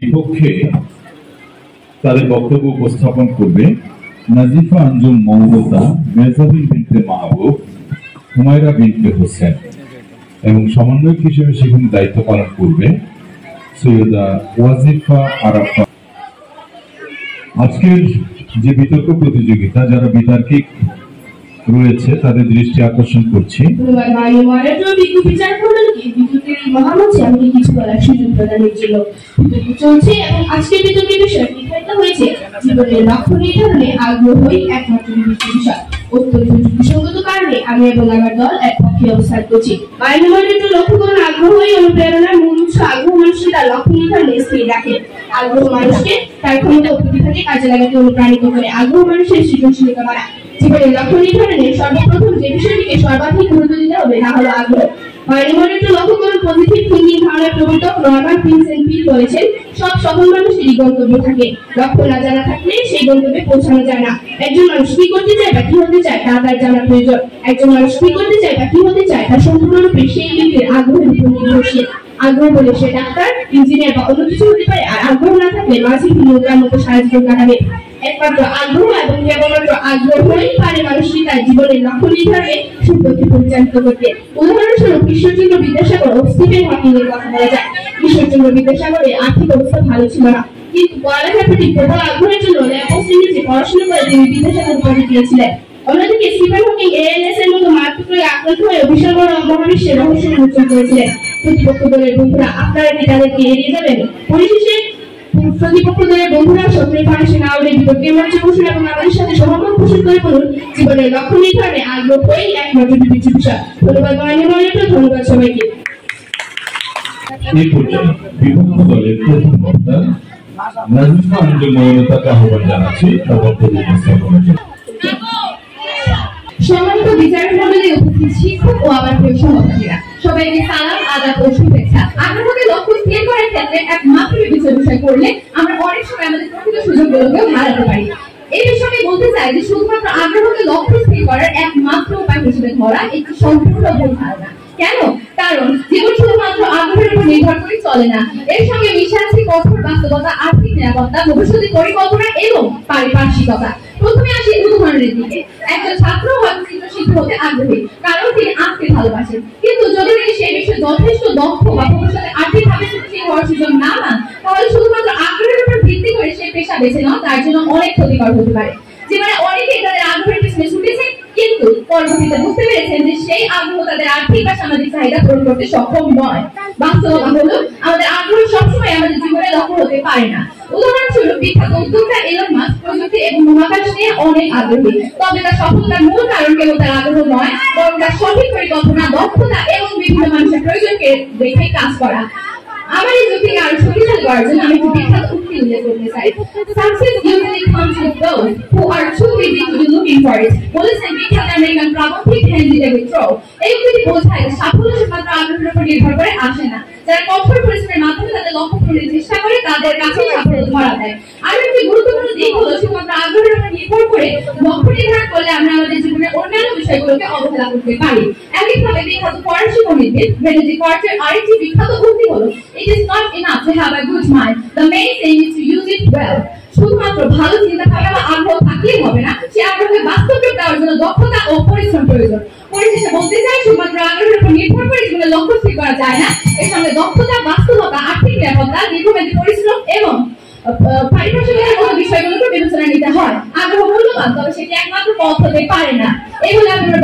বিপক্ষে তাদের বক্তব্য উপস্থাপন করবে নাজিফা আঞ্জুম মৌলতা, মেহজাবিন বিনতে মাহবুব, হুমায়রা বিনতে হোসেন এবং সমন্বয়ক হিসেবে সেখানে দায়িত্ব পালন করবে সৈয়দা ওয়াজিফা আরাফা। আজকের যে বিতর্ক প্রতিযোগিতা, যারা বিতার্কিক রয়েছে তাদের দৃষ্টি আকর্ষণ করছি। কিছু বলার সুযোগ প্রদানের জন্য চলছে এবং আজকের বিতর্কের বিষয় নির্ধারিত হয়েছে জীবনের লক্ষ্য নির্ধারণে আগ্রহই একমাত্র বিষয়। অত্যন্ত যুক্তিসঙ্গত কারণে আমি এবং আমার দল এক পক্ষে অবস্থান করছি। বায়ুমণ্ডলের লক্ষ্য করুন আগ্রহই অনুপ্রেরণার মূল উৎস। আগ্রহ মানুষকে তার লক্ষ্য নির্ধারণে স্থির রাখে। আগ্রহ মানুষকে তার ক্ষমতা ও প্রতিভাকে কাজে লাগাতে অনুপ্রাণিত করে। আগ্রহ মানুষের সৃজনশীলতা বাড়ায়। জীবনের লক্ষ্য নির্ধারণে সর্বপ্রথম যে বিষয়টিকে সর্বাধিক গুরুত্ব দিতে হবে তা হলো আগ্রহ। বায়ুমণ্ডলের লক্ষ্য করুন পজিটিভ থিঙ্কিং ধারণার প্রবর্তক নরম্যান ভিনসেন্ট পিল বলেছেন, সব সফল মানুষেরই গন্তব্য থাকে, লক্ষ্য না জানা থাকলে সেই গন্তব্যে পৌঁছানো যায় না। একজন মানুষ কি করতে চায় বা কি হতে চায় তা তার জানা প্রয়োজন। একজন মানুষ কি করতে চায় বা কি হতে চায় তা সম্পূর্ণরূপে সেই ব্যক্তির আগ্রহের উপর নির্ভরশীল। আগ্রহ বলে সে ডাক্তার, ইঞ্জিনিয়ার বা অন্য কিছু হতে পারে, আর আগ্রহ না থাকলে মানসিক ভিন্নতার মতো সারা জীবন কাটাবে। একমাত্র আগ্রহ এবং কেবলমাত্র আগ্রহই পারে মানুষকে তার জীবনের লক্ষ্য নির্ধারণে সুপথে পরিচালিত করতে। উদাহরণস্বরূপ ঈশ্বরচন্দ্র বিদ্যাসাগর ও স্টিফেন হকিং এর কথা বলা যায়। ঈশ্বরচন্দ্র বিদ্যাসাগরের আর্থিক অবস্থা ভালো ছিল না, কিন্তু পড়ালেখার প্রতি প্রবল আগ্রহের জন্য ল্যাপস ইংরেজি পড়াশোনা করে তিনি বিদ্যাসাগর উপাধি পেয়েছিলেন। অন্যদিকে স্টিফেন হকিং এএলএস এর মতো মারাত্মক আক্রান্ত হয়ে বিশাল বড় মহাবিশ্বের রহস্য উন্মোচন করেছিলেন। প্রতিপক্ষ দলের বন্ধুরা, আপনারা কি তাদেরকে এড়িয়ে যাবেন? পরিশেষে প্রতিপক্ষ দলের বন্ধুরা শত্রুর ফাঁসে না উঠে বিতর্কের মঞ্চে বসুন এবং আমাদের সাথে সহমত পোষণ করে বলুন জীবনের লক্ষ্য নির্ধারণে আগ্রহই একমাত্র বিবেচ্য বিষয়। ধন্যবাদ মাননীয়, ধন্যবাদ সবাইকে। এই পর্যায়ে বিপক্ষ দলের প্রথম বক্তা নাজিফা আঞ্জুম মৌলতাকে আহ্বান জানাচ্ছি তার বক্তব্য উপস্থাপনের জন্য। সম্মানিত বিচারক মণ্ডলী, উপস্থিত শিক্ষক ও আমার প্রিয় সহপাঠীরা, সবাইকে সালাম, আদাব ও শুভেচ্ছা। আগ্রহকে লক্ষ্য স্থির করার ক্ষেত্রে একমাত্র বিষয় করলে আমরা অনেক সময় আমাদের প্রকৃত সুযোগগুলোকেও হারাতে পারি। এই বিষয়ে বলতে চাই যে শুধুমাত্র আগ্রহকে লক্ষ্য স্থির করার একমাত্র উপায় হিসেবে ধরা একটি সম্পূর্ণ ভুল ধারণা। কেন? কারণ জীবন শুধুমাত্র আগ্রহের উপর নির্ভর করে চলে না, এর সঙ্গে মিশে আছে কঠোর বাস্তবতা, আর্থিক নিরাপত্তা, ভবিষ্যতের পরিকল্পনা এবং পারিপার্শ্বিকতা। প্রথমে আসি উদাহরণের দিকে। একজন ছাত্র হয়তো চিত্রশিল্পী হতে আগ্রহী কারণ তিনি আঁকতে ভালোবাসেন, কিন্তু যদি তিনি সেই বিষয়ে যথেষ্ট দক্ষ বা ভবিষ্যতে আর্থিকভাবে সৃষ্টি হওয়ার সুযোগ না পান, তাহলে শুধুমাত্র আগ্রহের উপর ভিত্তি করে সেই পেশা বেছে নেওয়া তার জন্য অনেক ক্ষতিকর হতে পারে। জীবনে অনেকেই তাদের আগ্রহের পিছনে ছুটেছে, কিন্তু পরবর্তীতে বুঝতে পেরেছেন যে সেই আগ্রহ তাদের আর্থিক বা সামাজিক চাহিদা পূরণ করতে সক্ষম নয়। বাস্তবতা হলো আমাদের আগ্রহ সবসময় আমাদের জীবনের লক্ষ্য হতে পারে না। উদাহরণস্বরূপ বিখ্যাত উদ্যোক্তা এলন মাস্ক প্রযুক্তি এবং মহাকাশ নিয়ে অনেক আগ্রহী, তবে তার সফলতার মূল কারণ কেবল তার আগ্রহ নয়, বরং তার সঠিক পরিকল্পনা, দক্ষতা এবং বিভিন্ন মানুষের প্রয়োজনকে দেখে কাজ করা। আমার এই যুক্তিকে আরো শক্তিশালী করার জন্য আমি একটি বিখ্যাত উক্তি উল্লেখ করতে চাই। Success usually comes with those who are too busy to be looking for it, বলেছেন বিখ্যাত আমেরিকান প্রাবন্ধিক হেনরি ডেভিড থ্রো। এই উক্তিটি বোঝায় সাফল্য শুধুমাত্র আগ্রহের উপর নির্ভর করে আসে না। যারা কঠোর পরিশ্রমের মাধ্যমে তাদের লক্ষ্য পূরণের চেষ্টা করে তাদের কাছে সাফল্য ধরা দেয়। আর একটি গুরুত্বপূর্ণ দিক হলো শুধুমাত্র আগ্রহের উপর নির্ভর করে লক্ষ্য নির্ধারণ করলে আমরা আমাদের জীবনের অন্যান্য বিষয়গুলোকে অবহেলা করতে পারি। একইভাবে বিখ্যাত ফরাসি পণ্ডিত রেনে কোয়ার্টের আরেকটি বিখ্যাত উক্তি হলো, It is not enough to have a good mind. The main thing is to use it well. শুধুমাত্র ভালো চিন্তা ভাবনা বা আগ্রহ থাকলেই হবে না, সে আগ্রহে বাস্তব রূপ দেওয়ার জন্য দক্ষতা ও পরিশ্রম প্রয়োজন। পরিশেষে বলতে চাই, শুধুমাত্র আগ্রহের উপর নির্ভর করে জীবনের লক্ষ্য স্থির করা যায় না। এর সঙ্গে দক্ষতা, বাস্তবতা, আর্থিক নিরাপত্তা, দীর্ঘমেয়াদী পরিশ্রম এবং পারিপার্শ্বিক বিষয়গুলোকে বিবেচনা নিতে হয়। আগ্রহ মূল্যবান, তবে সেটি একমাত্র পথ হতে পারে না। এই হলো আপনার